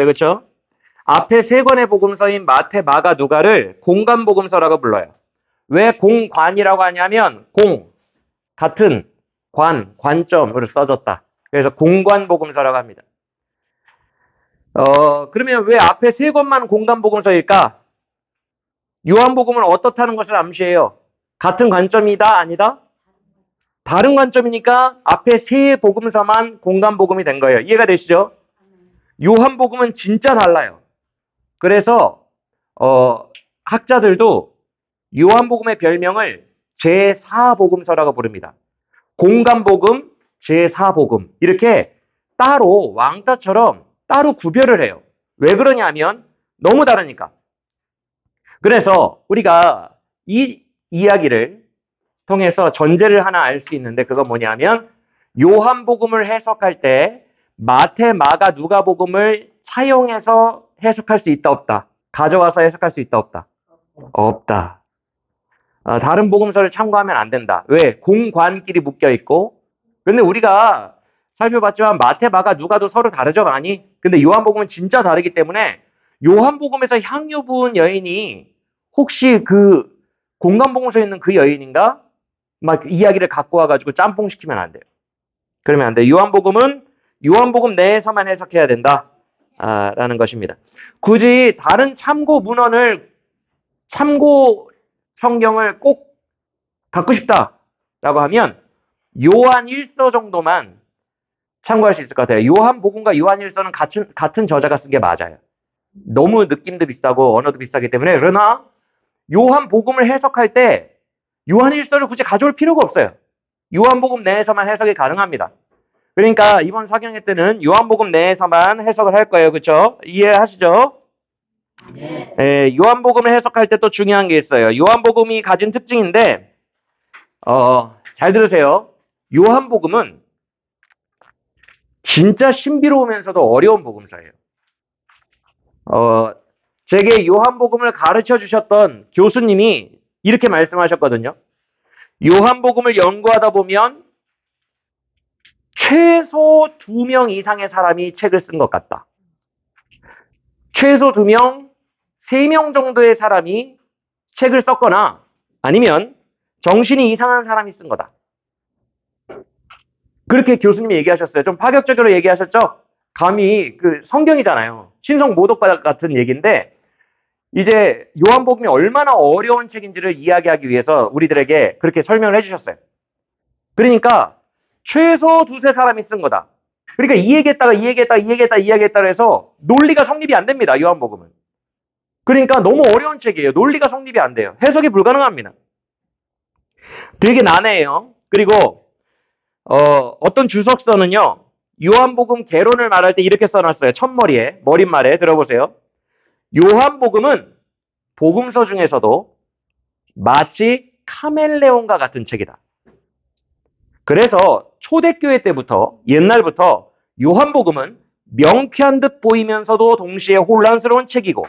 그렇죠? 앞에 세 권의 복음서인 마태, 마가, 누가를 공관복음서라고 불러요. 왜 공관이라고 하냐면 공, 같은, 관점으로 써졌다. 그래서 공관복음서라고 합니다. 그러면 왜 앞에 세 권만 공관복음서일까? 요한복음은 어떻다는 것을 암시해요. 같은 관점이다? 아니다? 다른 관점이니까 앞에 세 복음서만 공관복음이 된 거예요. 이해가 되시죠? 요한복음은 진짜 달라요. 그래서 학자들도 요한복음의 별명을 제4복음서라고 부릅니다. 공관복음, 제4복음 이렇게 따로 왕따처럼 따로 구별을 해요. 왜 그러냐면 너무 다르니까. 그래서 우리가 이 이야기를 통해서 전제를 하나 알 수 있는데 그건 뭐냐면 요한복음을 해석할 때 마태, 마가, 누가복음을 차용해서 해석할 수 있다 없다. 가져와서 해석할 수 있다 없다. 없다. 다른 복음서를 참고하면 안 된다. 왜? 공관끼리 묶여 있고. 근데 우리가 살펴봤지만 마태, 마가, 누가도 서로 다르죠, 많이. 근데 요한복음은 진짜 다르기 때문에 요한복음에서 향유 부은 여인이 혹시 그 공관복음서에 있는 그 여인인가? 막 이야기를 갖고 와가지고 짬뽕 시키면 안 돼요. 그러면 안 돼요. 요한복음은 요한복음 내에서만 해석해야 된다. 라는 것입니다. 굳이 다른 참고 문헌을 참고 성경을 꼭 갖고 싶다라고 하면 요한 1서 정도만 참고할 수 있을 것 같아요. 요한복음과 요한 1서는 같은 저자가 쓴 게 맞아요. 너무 느낌도 비슷하고 언어도 비슷하기 때문에. 그러나 요한복음을 해석할 때 요한 1서를 굳이 가져올 필요가 없어요. 요한복음 내에서만 해석이 가능합니다. 그러니까 이번 4학년 때는 요한복음 내에서만 해석을 할 거예요. 그렇죠? 이해하시죠? 네. 요한복음을 해석할 때 또 중요한 게 있어요. 요한복음이 가진 특징인데 잘 들으세요. 요한복음은 진짜 신비로우면서도 어려운 복음서예요. 제게 요한복음을 가르쳐 주셨던 교수님이 이렇게 말씀하셨거든요. 요한복음을 연구하다 보면 최소 2명 이상의 사람이 책을 쓴 것 같다. 최소 2명, 3명 정도의 사람이 책을 썼거나 아니면 정신이 이상한 사람이 쓴 거다. 그렇게 교수님이 얘기하셨어요. 좀 파격적으로 얘기하셨죠? 감히 그 성경이잖아요. 신성 모독과 같은 얘기인데 이제 요한복음이 얼마나 어려운 책인지를 이야기하기 위해서 우리들에게 그렇게 설명을 해주셨어요. 그러니까 최소 2-3 사람이 쓴 거다. 그러니까 이 얘기했다가 해서 논리가 성립이 안 됩니다. 요한복음은. 그러니까 너무 어려운 책이에요. 논리가 성립이 안 돼요. 해석이 불가능합니다. 되게 난해해요. 그리고 어떤 주석서는요. 요한복음 개론을 말할 때 이렇게 써놨어요. 첫머리에, 머릿말에 들어보세요. 요한복음은 복음서 중에서도 마치 카멜레온과 같은 책이다. 그래서 초대교회 때부터, 옛날부터 요한복음은 명쾌한 듯 보이면서도 동시에 혼란스러운 책이고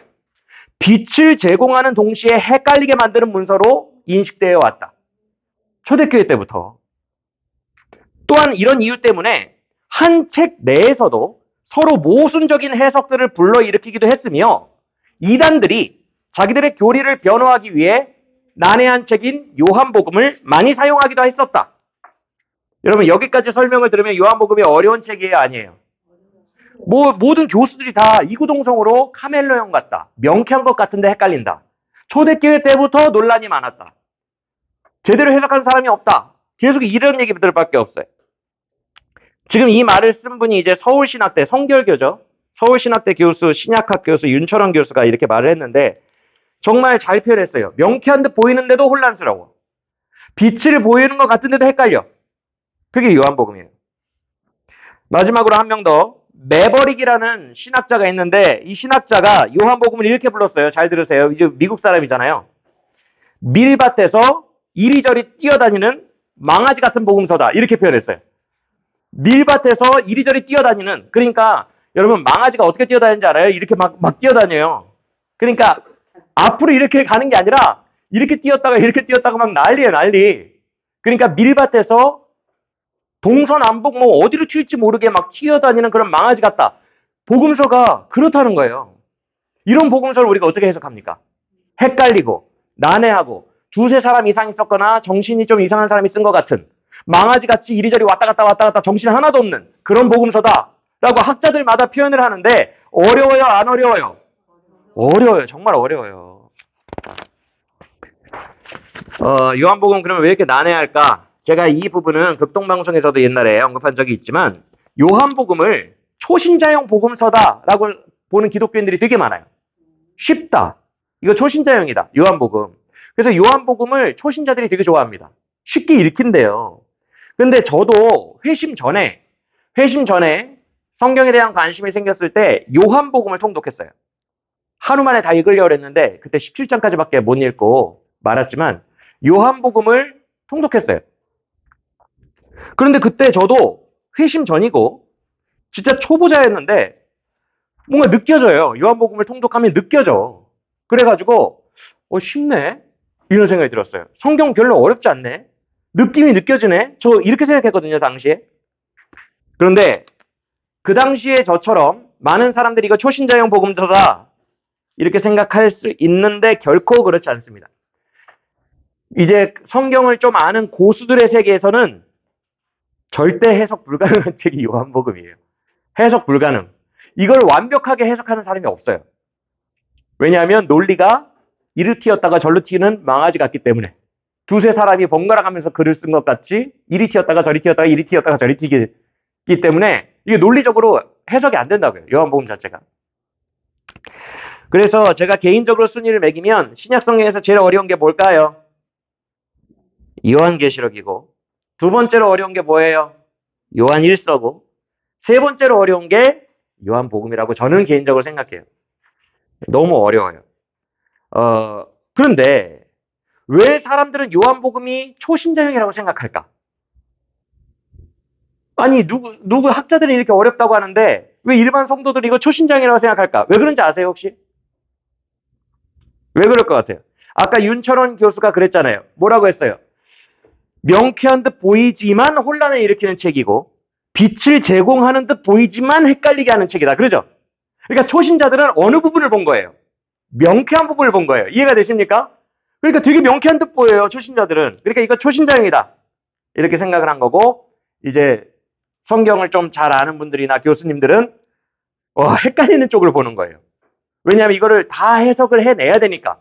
빛을 제공하는 동시에 헷갈리게 만드는 문서로 인식되어 왔다. 초대교회 때부터. 또한 이런 이유 때문에 한 책 내에서도 서로 모순적인 해석들을 불러일으키기도 했으며 이단들이 자기들의 교리를 변호하기 위해 난해한 책인 요한복음을 많이 사용하기도 했었다. 여러분 여기까지 설명을 들으면 요한복음이 어려운 책이에요? 아니에요? 모든 교수들이 다 이구동성으로 카멜레온 같다. 명쾌한 것 같은데 헷갈린다. 초대교회 때부터 논란이 많았다. 제대로 해석한 사람이 없다. 계속 이런 얘기들밖에 없어요. 지금 이 말을 쓴 분이 이제 서울신학대 성결교죠. 서울신학대 교수, 신약학 교수 윤철원 교수가 이렇게 말을 했는데 정말 잘 표현했어요. 명쾌한 듯 보이는데도 혼란스러워. 빛을 보이는 것 같은데도 헷갈려. 그게 요한복음이에요. 마지막으로 한 명 더. 매버릭이라는 신학자가 있는데 이 신학자가 요한복음을 이렇게 불렀어요. 잘 들으세요. 이제 미국 사람이잖아요. 밀밭에서 이리저리 뛰어다니는 망아지 같은 복음서다. 이렇게 표현했어요. 밀밭에서 이리저리 뛰어다니는, 그러니까 여러분 망아지가 어떻게 뛰어다니는지 알아요? 이렇게 막 뛰어다녀요. 그러니까 앞으로 이렇게 가는 게 아니라 이렇게 뛰었다가 막 난리예요, 난리. 그러니까 밀밭에서 동서남북 뭐 어디로 튈지 모르게 막 튀어다니는 그런 망아지 같다. 복음서가 그렇다는 거예요. 이런 복음서를 우리가 어떻게 해석합니까? 헷갈리고 난해하고 두세 사람 이상이 썼거나 정신이 좀 이상한 사람이 쓴 것 같은 망아지같이 이리저리 왔다 갔다 정신 하나도 없는 그런 복음서다 라고 학자들마다 표현을 하는데 어려워요 안 어려워요? 어려워요. 정말 어려워요. 요한복음 그러면 왜 이렇게 난해할까? 제가 이 부분은 극동방송에서도 옛날에 언급한 적이 있지만 요한복음을 초신자용 복음서다라고 보는 기독교인들이 되게 많아요. 쉽다. 이거 초신자용이다. 요한복음. 그래서 요한복음을 초신자들이 되게 좋아합니다. 쉽게 읽힌대요. 근데 저도 회심 전에 성경에 대한 관심이 생겼을 때 요한복음을 통독했어요. 하루 만에 다 읽으려고 했는데 그때 17장까지밖에 못 읽고 말았지만 요한복음을 통독했어요. 그런데 그때 저도 회심 전이고 진짜 초보자였는데 뭔가 느껴져요. 요한복음을 통독하면 느껴져. 그래가지고 쉽네? 이런 생각이 들었어요. 성경 별로 어렵지 않네? 느낌이 느껴지네? 저 이렇게 생각했거든요, 당시에. 그런데 그 당시에 저처럼 많은 사람들이 이거 초신자용 복음서다 이렇게 생각할 수 있는데 결코 그렇지 않습니다. 이제 성경을 좀 아는 고수들의 세계에서는 절대 해석 불가능한 책이 요한복음이에요. 해석 불가능. 이걸 완벽하게 해석하는 사람이 없어요. 왜냐하면 논리가 이를 튀었다가 절로 튀는 망아지 같기 때문에 두세 사람이 번갈아 가면서 글을 쓴 것 같이 이리 튀었다가 저리 튀었다가 이리 튀었다가 저리 튀기 때문에 이게 논리적으로 해석이 안 된다고요. 요한복음 자체가. 그래서 제가 개인적으로 순위를 매기면 신약성경에서 제일 어려운 게 뭘까요? 요한계시록이고 두 번째로 어려운 게 뭐예요? 요한일서고 세 번째로 어려운 게 요한복음이라고 저는 개인적으로 생각해요. 너무 어려워요. 그런데 왜 사람들은 요한복음이 초신자용이라고 생각할까? 아니 누구 학자들이 이렇게 어렵다고 하는데 왜 일반 성도들이 이거 초신자용이라고 생각할까? 왜 그런지 아세요 혹시? 왜 그럴 것 같아요? 아까 윤철원 교수가 그랬잖아요. 뭐라고 했어요? 명쾌한 듯 보이지만 혼란을 일으키는 책이고 빛을 제공하는 듯 보이지만 헷갈리게 하는 책이다. 그러죠? 그러니까 초신자들은 어느 부분을 본 거예요? 명쾌한 부분을 본 거예요. 이해가 되십니까? 그러니까 되게 명쾌한 듯 보여요. 초신자들은. 그러니까 이거 초신자용이다. 이렇게 생각을 한 거고 이제 성경을 좀 잘 아는 분들이나 교수님들은 헷갈리는 쪽을 보는 거예요. 왜냐하면 이거를 다 해석을 해내야 되니까.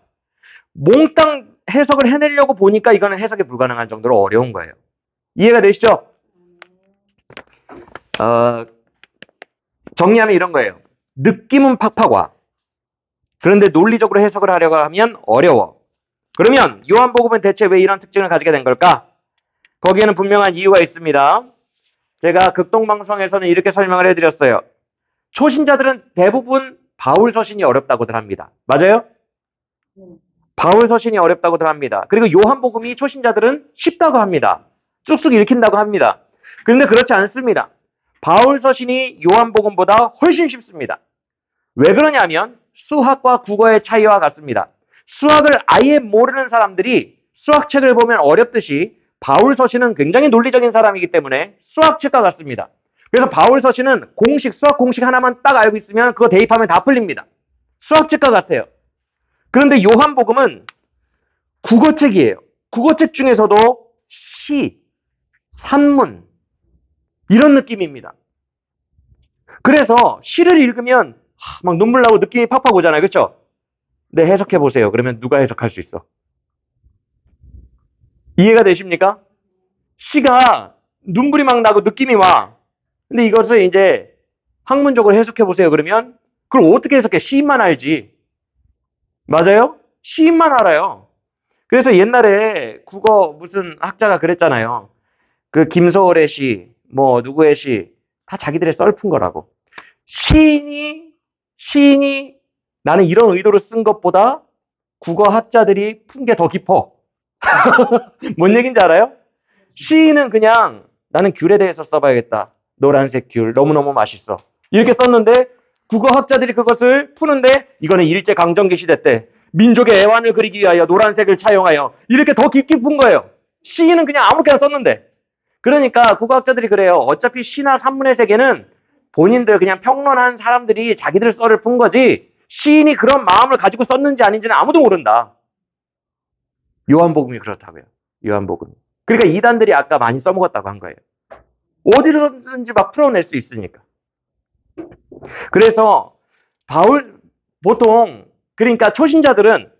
몽땅 해석을 해내려고 보니까 이거는 해석이 불가능한 정도로 어려운 거예요. 이해가 되시죠? 정리하면 이런 거예요. 느낌은 팍팍 와. 그런데 논리적으로 해석을 하려고 하면 어려워. 그러면 요한복음은 대체 왜 이런 특징을 가지게 된 걸까? 거기에는 분명한 이유가 있습니다. 제가 극동방송에서는 이렇게 설명을 해드렸어요. 초신자들은 대부분 바울 서신이 어렵다고들 합니다. 맞아요? 바울 서신이 어렵다고들 합니다. 그리고 요한복음이 초신자들은 쉽다고 합니다. 쑥쑥 읽힌다고 합니다. 그런데 그렇지 않습니다. 바울 서신이 요한복음보다 훨씬 쉽습니다. 왜 그러냐면 수학과 국어의 차이와 같습니다. 수학을 아예 모르는 사람들이 수학책을 보면 어렵듯이 바울 서신은 굉장히 논리적인 사람이기 때문에 수학책과 같습니다. 그래서 바울 서신은 수학 공식 하나만 딱 알고 있으면 그거 대입하면 다 풀립니다. 수학책과 같아요. 그런데 요한복음은 국어책이에요. 국어책 중에서도 시, 산문 이런 느낌입니다. 그래서 시를 읽으면 막 눈물 나고 느낌이 팍팍 오잖아요. 그렇죠? 네, 해석해 보세요. 그러면 누가 해석할 수 있어? 이해가 되십니까? 시가 눈물이 막 나고 느낌이 와. 근데 이것을 이제 학문적으로 해석해 보세요. 그러면 그걸 어떻게 해석해? 시인만 알지. 맞아요? 시인만 알아요. 그래서 옛날에 국어 무슨 학자가 그랬잖아요. 그 김소월의 시, 뭐 누구의 시, 다 자기들의 썰픈 거라고. 시인이 나는 이런 의도로 쓴 것보다 국어 학자들이 푼 게 더 깊어. 뭔 얘기인지 알아요? 시인은 그냥 나는 귤에 대해서 써봐야겠다. 노란색 귤 너무너무 맛있어. 이렇게 썼는데 국어학자들이 그것을 푸는데 이거는 일제강점기 시대 때 민족의 애환을 그리기 위하여 노란색을 차용하여 이렇게 더 깊게 푼 거예요. 시인은 그냥 아무렇게나 썼는데. 그러니까 국어학자들이 그래요. 어차피 시나 산문의 세계는 본인들 그냥 평론한 사람들이 자기들 썰을 푼 거지 시인이 그런 마음을 가지고 썼는지 아닌지는 아무도 모른다. 요한복음이 그렇다고요. 요한복음. 그러니까 이단들이 아까 많이 써먹었다고 한 거예요. 어디서든지 막 풀어낼 수 있으니까. 그래서 보통 그러니까 초신자들은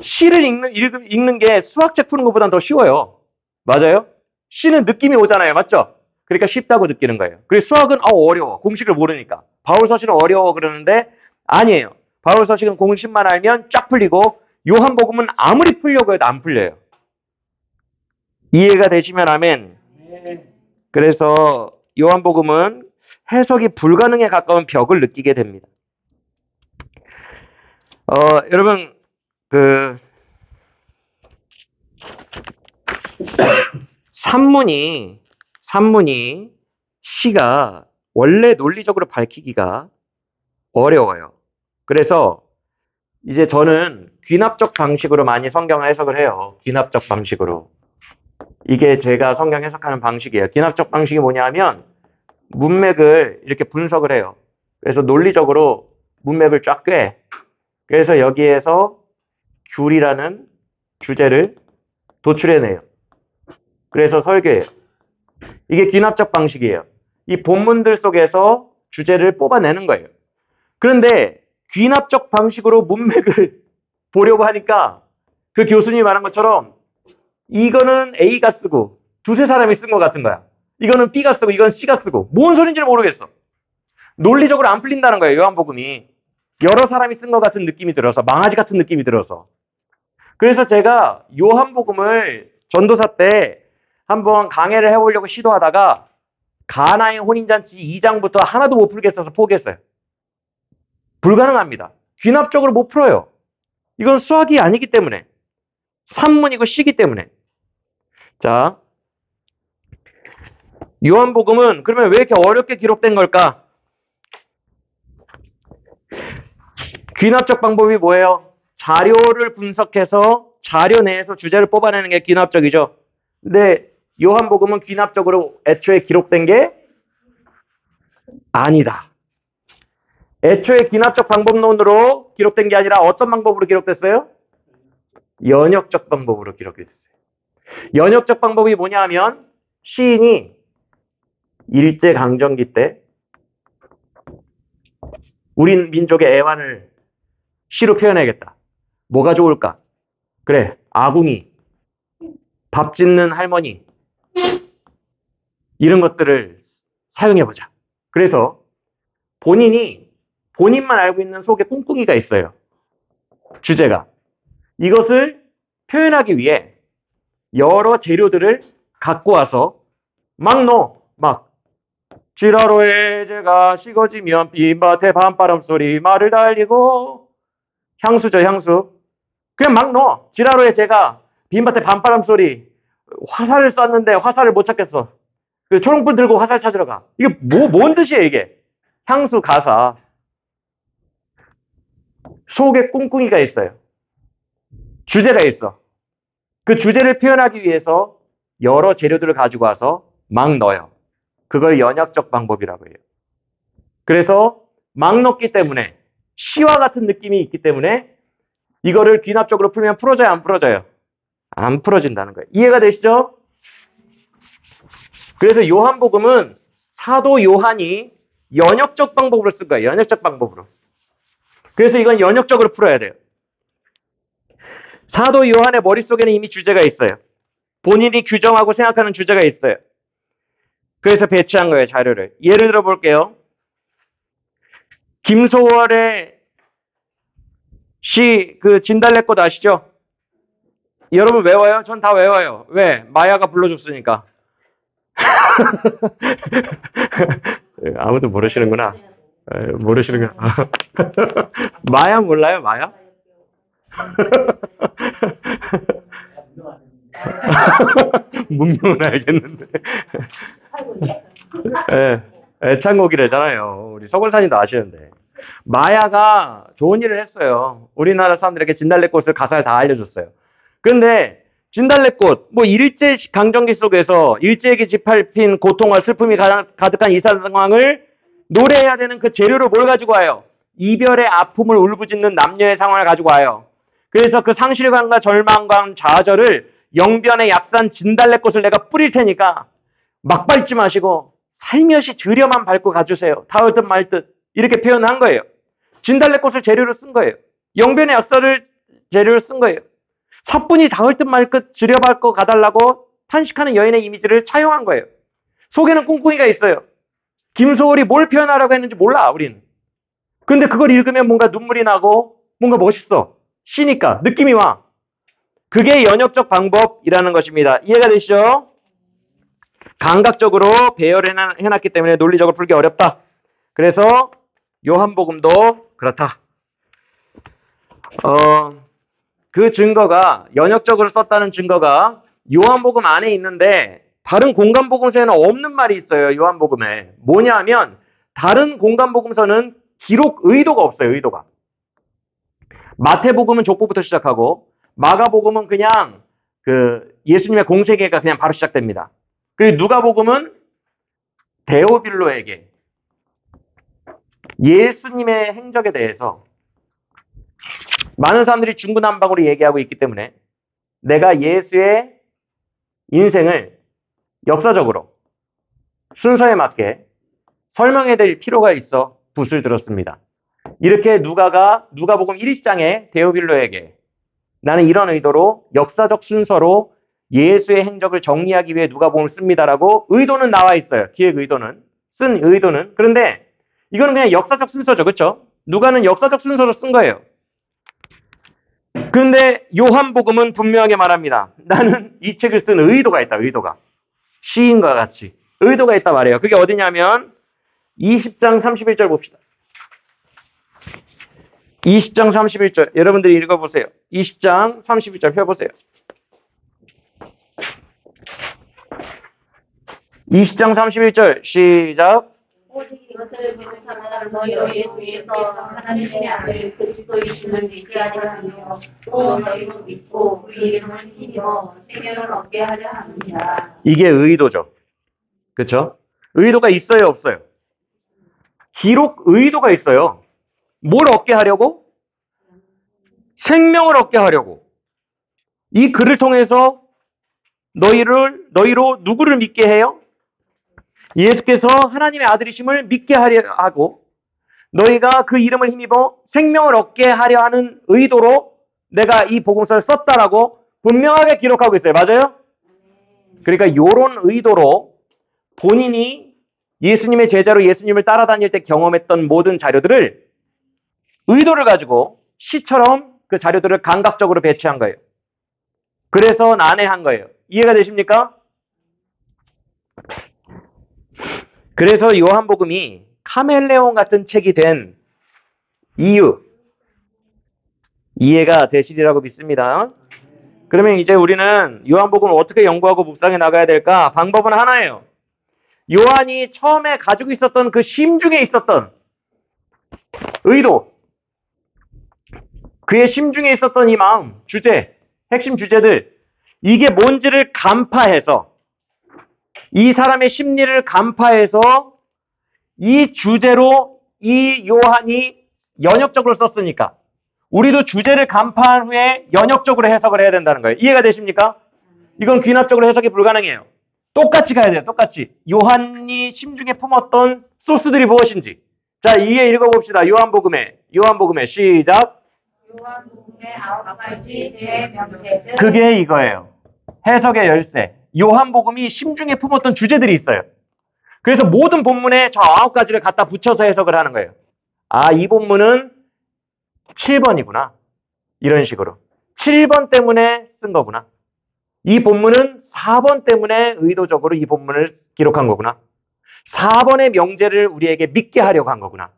시를 읽는 게 수학책 푸는 것보다는 더 쉬워요. 맞아요? 시는 느낌이 오잖아요. 맞죠? 그러니까 쉽다고 느끼는 거예요. 그리고 수학은 어려워. 공식을 모르니까. 바울서신은 어려워 그러는데 아니에요. 바울서신은 공식만 알면 쫙 풀리고 요한복음은 아무리 풀려고 해도 안 풀려요. 이해가 되시면 아멘. 그래서 요한복음은 해석이 불가능에 가까운 벽을 느끼게 됩니다. 여러분 산문이 시가 원래 논리적으로 밝히기가 어려워요. 그래서 이제 저는 귀납적 방식으로 많이 성경을 해석을 해요. 귀납적 방식으로. 이게 제가 성경 해석하는 방식이에요. 귀납적 방식이 뭐냐면 문맥을 이렇게 분석을 해요. 그래서 논리적으로 문맥을 쫙 꿰. 그래서 여기에서 귤이라는 주제를 도출해내요. 그래서 설계해요. 이게 귀납적 방식이에요. 이 본문들 속에서 주제를 뽑아내는 거예요. 그런데 귀납적 방식으로 문맥을 보려고 하니까 그 교수님이 말한 것처럼 이거는 A가 쓰고 두세 사람이 쓴 것 같은 거야. 이거는 B가 쓰고 이건 C가 쓰고 뭔 소린지를 모르겠어. 논리적으로 안 풀린다는 거예요. 요한복음이. 여러 사람이 쓴 것 같은 느낌이 들어서 망아지 같은 느낌이 들어서. 그래서 제가 요한복음을 전도사 때 한번 강해를 해보려고 시도하다가 가나의 혼인잔치 2장부터 하나도 못 풀겠어서 포기했어요. 불가능합니다. 귀납적으로 못 풀어요. 이건 수학이 아니기 때문에. 산문이고 시기 때문에. 자, 요한복음은 그러면 왜 이렇게 어렵게 기록된 걸까? 귀납적 방법이 뭐예요? 자료를 분석해서 자료 내에서 주제를 뽑아내는 게 귀납적이죠. 근데 요한복음은 귀납적으로 애초에 기록된 게 아니다. 애초에 귀납적 방법론으로 기록된 게 아니라 어떤 방법으로 기록됐어요? 연역적 방법으로 기록이 됐어요. 연역적 방법이 뭐냐 하면 시인이 일제강점기 때 우리 민족의 애환을 시로 표현해야겠다. 뭐가 좋을까? 그래, 아궁이, 밥 짓는 할머니 이런 것들을 사용해보자. 그래서 본인만 알고 있는 속에 꿍꿍이가 있어요. 주제가. 이것을 표현하기 위해 여러 재료들을 갖고 와서 막 넣어. 막 지라로에 제가 식어지면 빈밭에 밤바람 소리 말을 달리고 향수죠, 향수. 그냥 막 넣어. 지라로에 제가 빈밭에 밤바람 소리 화살을 쐈는데 화살을 못 찾겠어. 그 초롱불 들고 화살 찾으러 가. 이게 뭔 뜻이에요, 이게? 향수 가사. 속에 꿍꿍이가 있어요. 주제가 있어. 그 주제를 표현하기 위해서 여러 재료들을 가지고 와서 막 넣어요. 그걸 연역적 방법이라고 해요. 그래서 막 넣기 때문에 시와 같은 느낌이 있기 때문에 이거를 귀납적으로 풀면 풀어져요, 안 풀어져요? 안 풀어진다는 거예요. 이해가 되시죠? 그래서 요한복음은 사도 요한이 연역적 방법으로 쓴 거예요. 연역적 방법으로. 그래서 이건 연역적으로 풀어야 돼요. 사도 요한의 머릿속에는 이미 주제가 있어요. 본인이 규정하고 생각하는 주제가 있어요. 그래서 배치한 거예요, 자료를. 예를 들어 볼게요. 김소월의 시, 진달래꽃 아시죠? 여러분 외워요? 전 다 외워요. 왜? 마야가 불러줬으니까. 아무도 모르시는구나. 모르시는구나. 마야 몰라요, 마야? 문명은 알겠는데. 애창곡이래잖아요. 우리 서골사님도 아시는데. 마야가 좋은 일을 했어요. 우리나라 사람들에게 진달래꽃을 가사를 다 알려줬어요. 그런데 진달래꽃, 일제 강점기 속에서 일제에게 짓밟힌 고통과 슬픔이 가득한 이 상황을 노래해야 되는 그 재료를 뭘 가지고 와요? 이별의 아픔을 울부짖는 남녀의 상황을 가지고 와요. 그래서 그 상실감과 절망과 좌절을 영변의 약산 진달래꽃을 내가 뿌릴 테니까 막 밟지 마시고 살며시 들여만 밟고 가주세요. 닿을 듯 말 듯. 이렇게 표현한 거예요. 진달래꽃을 재료로 쓴 거예요. 영변의 약사를 재료로 쓴 거예요. 사뿐히 닿을 듯 말 듯 들여밟고 가달라고 탄식하는 여인의 이미지를 차용한 거예요. 속에는 꿍꿍이가 있어요. 김소월이 뭘 표현하라고 했는지 몰라, 우린. 근데 그걸 읽으면 뭔가 눈물이 나고 뭔가 멋있어. 시니까 느낌이 와. 그게 연역적 방법이라는 것입니다. 이해가 되시죠? 감각적으로 배열을 해놨기 때문에 논리적으로 풀기 어렵다. 그래서 요한복음도 그렇다. 그 증거가 연역적으로 썼다는 증거가 요한복음 안에 있는데 다른 공간복음서에는 없는 말이 있어요. 요한복음에. 뭐냐면 다른 공간복음서는 기록 의도가 없어요. 의도가. 마태복음은 족보부터 시작하고 마가복음은 그냥 그 예수님의 공세계가 그냥 바로 시작됩니다. 그리고 누가복음은 데오빌로에게 예수님의 행적에 대해서 많은 사람들이 중구난방으로 얘기하고 있기 때문에 내가 예수의 인생을 역사적으로 순서에 맞게 설명해야 될 필요가 있어 붓을 들었습니다. 이렇게 누가복음 1장에 데오빌로에게 나는 이런 의도로 역사적 순서로 예수의 행적을 정리하기 위해 누가복음을 씁니다라고 의도는 나와 있어요. 기획 의도는. 쓴 의도는. 그런데 이거는 그냥 역사적 순서죠. 그렇죠? 누가는 역사적 순서로 쓴 거예요. 그런데 요한복음은 분명하게 말합니다. 나는 이 책을 쓴 의도가 있다. 의도가. 시인과 같이. 의도가 있다 말이에요. 그게 어디냐면 20장 31절 봅시다. 20장 31절 여러분들이 읽어보세요. 20장 31절 펴보세요. 20장 31절 시작. 오직 이것을 계속하면 너희로 예수께서 하나님의 아들 그리스도이심을 믿게 하려 하며 또 너희로 믿고 그 이름을 힘입어 생명을 얻게 하려 합니다. 이게 의도죠. 그렇죠? 의도가 있어요, 없어요? 기록 의도가 있어요. 뭘 얻게 하려고? 생명을 얻게 하려고. 이 글을 통해서 너희로 누구를 믿게 해요? 예수께서 하나님의 아들이심을 믿게 하려 하고 너희가 그 이름을 힘입어 생명을 얻게 하려 하는 의도로 내가 이 복음서를 썼다라고 분명하게 기록하고 있어요. 맞아요? 그러니까 이런 의도로 본인이 예수님의 제자로 예수님을 따라다닐 때 경험했던 모든 자료들을 의도를 가지고 시처럼 그 자료들을 감각적으로 배치한 거예요. 그래서 난해한 거예요. 이해가 되십니까? 그래서 요한복음이 카멜레온 같은 책이 된 이유 이해가 되시리라고 믿습니다. 그러면 이제 우리는 요한복음을 어떻게 연구하고 묵상해 나가야 될까? 방법은 하나예요. 요한이 처음에 가지고 있었던 그 심중에 있었던 의도, 그의 심중에 있었던 이 마음, 주제, 핵심 주제들, 이게 뭔지를 간파해서 이 사람의 심리를 간파해서 이 주제로 이 요한이 연역적으로 썼으니까 우리도 주제를 간파한 후에 연역적으로 해석을 해야 된다는 거예요. 이해가 되십니까? 이건 귀납적으로 해석이 불가능해요. 똑같이 가야 돼요. 똑같이. 요한이 심중에 품었던 소스들이 무엇인지. 자, 이해 읽어봅시다. 요한복음에 시작. 요한복음의 9가지 대명제들 그게 이거예요. 해석의 열쇠. 요한복음이 심중에 품었던 주제들이 있어요. 그래서 모든 본문에 저 9가지를 갖다 붙여서 해석을 하는 거예요. 아, 이 본문은 7번이구나. 이런 식으로. 7번 때문에 쓴 거구나. 이 본문은 4번 때문에 의도적으로 이 본문을 기록한 거구나. 4번의 명제를 우리에게 믿게 하려고 한 거구나.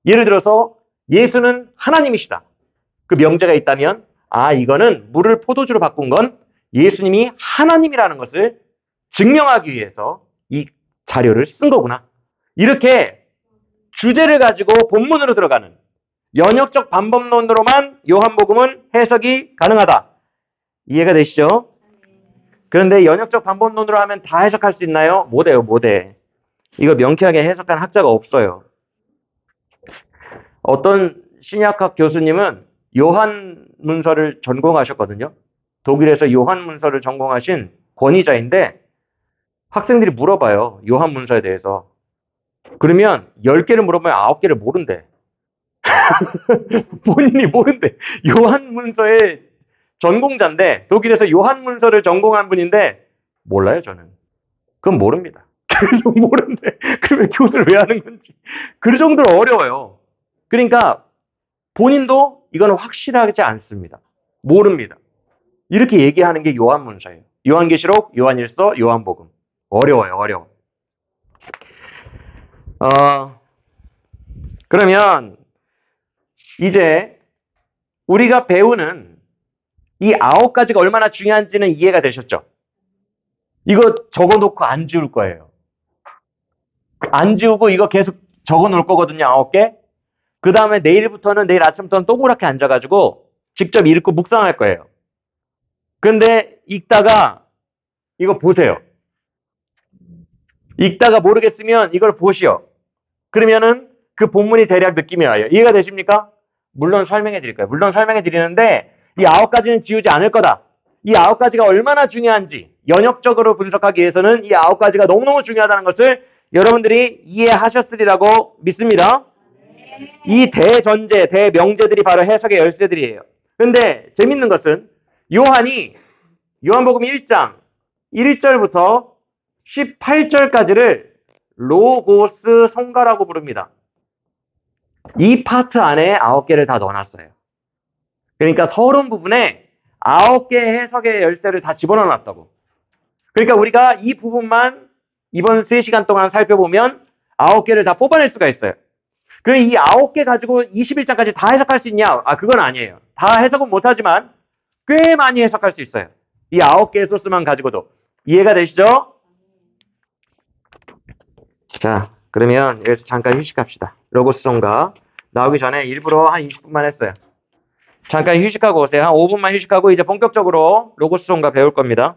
예를 들어서 예수는 하나님이시다. 그 명제가 있다면 아, 이거는 물을 포도주로 바꾼 건 예수님이 하나님이라는 것을 증명하기 위해서 이 자료를 쓴 거구나. 이렇게 주제를 가지고 본문으로 들어가는 연역적 반법론으로만 요한복음은 해석이 가능하다. 이해가 되시죠? 그런데 연역적 반법론으로 하면 다 해석할 수 있나요? 못해요, 못해. 이거 명쾌하게 해석한 학자가 없어요. 어떤 신약학 교수님은 요한 문서를 전공하셨거든요. 독일에서 요한 문서를 전공하신 권위자인데 학생들이 물어봐요. 요한 문서에 대해서. 그러면 10개를 물어보면 9개를 모른대. 본인이 모른대. 요한 문서의 전공자인데 독일에서 요한 문서를 전공한 분인데 몰라요, 저는. 그건 모릅니다. 계속 모른대. 그러면 교수를 왜 하는 건지. 그 정도로 어려워요. 그러니까 본인도 이건 확실하지 않습니다. 모릅니다. 이렇게 얘기하는 게 요한문서예요. 요한계시록, 요한일서, 요한복음. 어려워요, 어려워. 그러면 이제 우리가 배우는 이 9가지가 얼마나 중요한지는 이해가 되셨죠? 이거 적어놓고 안 지울 거예요. 안 지우고 이거 계속 적어놓을 거거든요, 9개. 그 다음에 내일 아침부터는 동그랗게 앉아가지고 직접 읽고 묵상할 거예요. 근데 읽다가 이거 보세요. 읽다가 모르겠으면 이걸 보시오. 그러면은 그 본문이 대략 느낌이 와요. 이해가 되십니까? 물론 설명해 드릴 거예요. 물론 설명해 드리는데 이 9가지는 지우지 않을 거다. 이 9가지가 얼마나 중요한지 연역적으로 분석하기 위해서는 이 9가지가 너무너무 중요하다는 것을 여러분들이 이해하셨으리라고 믿습니다. 이 대전제, 대명제들이 바로 해석의 열쇠들이에요. 근데 재밌는 것은 요한복음 1장 1절부터 18절까지를 로고스 성가라고 부릅니다. 이 파트 안에 9개를 다 넣어놨어요. 그러니까 서론 부분에 9개 해석의 열쇠를 다 집어넣어 놨다고. 그러니까 우리가 이 부분만 이번 3시간 동안 살펴보면 9개를 다 뽑아낼 수가 있어요. 그럼 이 9개 가지고 21장까지 다 해석할 수 있냐? 그건 아니에요. 다 해석은 못하지만 꽤 많이 해석할 수 있어요. 이 9개의 소스만 가지고도. 이해가 되시죠? 자, 그러면 여기서 잠깐 휴식합시다. 로고스 성가 나오기 전에 일부러 한 20분만 했어요. 잠깐 휴식하고 오세요. 한 5분만 휴식하고 이제 본격적으로 로고스 성가 배울 겁니다.